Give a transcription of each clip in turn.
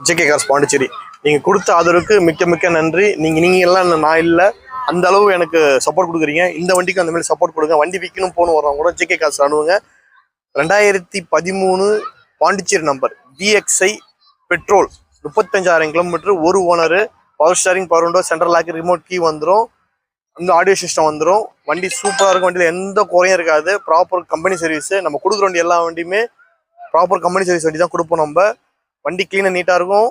JK cars Pondicherry. நீங்கள் கொடுத்த ஆதரவுக்கு மிக்க மிக்க நன்றி. நீங்கள் எல்லாம் நான் இல்லை, அந்த அளவு எனக்கு சப்போர்ட் கொடுக்குறீங்க. இந்த வண்டிக்கு அந்த மாதிரி சப்போர்ட் கொடுங்க. வண்டி விற்கணும் போகணும் வர்றவங்க கூட ஜேகே கார்ஸ் அனுப்புங்க. 2013 Pondicherry number VXI petrol, 35,000 kilometre, ஒரு owner, power steering, power window, central lock, remote key வந்துடும், இந்த ஆடியோ சிஸ்டம் வந்துடும். வண்டி சூப்பராக இருக்கும். வண்டியில் எந்த குறையும் இருக்காது. Proper company service. நம்ம கொடுக்குற வண்டி எல்லா வண்டியுமே ப்ராப்பர் கம்பெனி சர்வீஸ் வண்டி தான் கொடுப்போம். நம்ம வண்டி க்ளீனாக நீட்டாக இருக்கும்.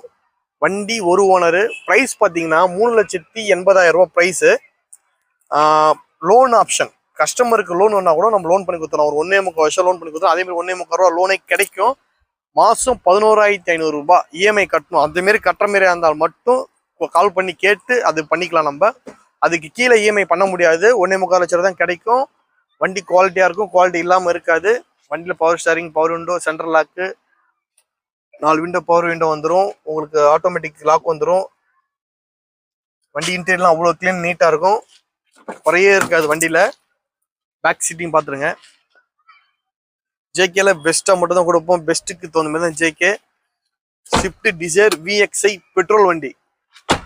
வண்டி ஒரு ஓனரு. ப்ரைஸ் பார்த்தீங்கன்னா 3,80,000 ரூபா ப்ரைஸு. லோன் ஆப்ஷன், கஸ்டமருக்கு லோன் வேணா கூட நம்ம லோன் பண்ணி கொடுத்துறோம். ஒரு 1.25 வருஷம் லோன் பண்ணி கொடுத்துறோம். அதேமாதிரி 1.25 ரூபா லோனே கிடைக்கும். மாதம் 11,500 ரூபா இஎம்ஐ கட்டணும். அதுமாரி கட்டுற மாரி இருந்தால் மட்டும் கால் பண்ணி கேட்டு அது பண்ணிக்கலாம். நம்ம அதுக்கு கீழே இஎம்ஐ பண்ண முடியாது. 1.25 லட்சம் தான் கிடைக்கும். வண்டி குவாலிட்டியாக இருக்கும், குவாலிட்டி இல்லாமல் இருக்காது. வண்டியில் power steering, power window, central lock, 4 window power window வந்துடும். உங்களுக்கு ஆட்டோமேட்டிக் லாக் வந்துடும். வண்டி இன்டீரியர்லாம் அவ்வளோ க்ளீன் நீட்டாக இருக்கும். குறையே இருக்காது வண்டியில். பேக் சீட்டிங் பார்த்துருங்க. ஜேகேல பெஸ்ட்டாக மட்டும் தான் கொடுப்போம். பெஸ்ட்டுக்கு தகுந்த மாதிரி தான் JK. Swift desire VXI petrol வண்டி.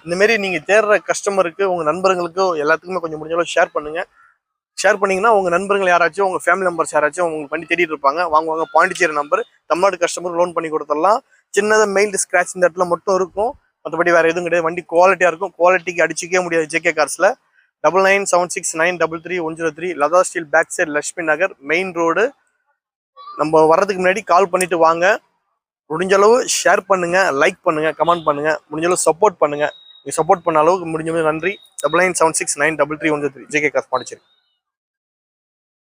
இந்தமாரி நீங்கள் தேடுற கஸ்டமருக்கு, உங்கள் நண்பர்களுக்கு எல்லாத்துக்குமே கொஞ்சம் முடிஞ்ச அளவு ஷேர் பண்ணுங்கள். ஷேர் பண்ணிங்கன்னா உங்கள் நண்பர்கள் யாராச்சும், உங்கள் ஃபேமிலி மெம்பர்ஸ் யாராச்சும் உங்களுக்கு வண்டி தேடிட்டு இருப்பாங்க. வாங்குவாங்க. Pondicherry number, Tamil Nadu customer loan பண்ணி கொடுத்துடலாம். சின்னதாக மெயில்டு ஸ்க்ராட்ச் இந்த இடத்துல மட்டும் இருக்கும். மற்றபடி வேறு எதுவும் கிடையாது. வண்டி குவாலிட்டியாக இருக்கும். குவாலிட்டிக்கு அடிச்சிக்கவே முடியாது ஜேகே கார்ஸில். 9976930103 Latha steel back side, Lakshmi Nagar, main road. நம்ம வர்றதுக்கு முன்னாடி கால் பண்ணிட்டு வாங்க. முடிஞ்ச அளவு ஷேர் பண்ணுங்க, லைக் பண்ணுங்க, கமெண்ட் பண்ணுங்க, முடிஞ்ச அளவு சப்போர்ட் பண்ணுங்க. நீங்கள் சப்போர்ட் பண்ண அளவுக்கு முடிஞ்ச நன்றி. 9976933103 ஜேகே கார்ஸ் பாண்டிச்சேரி.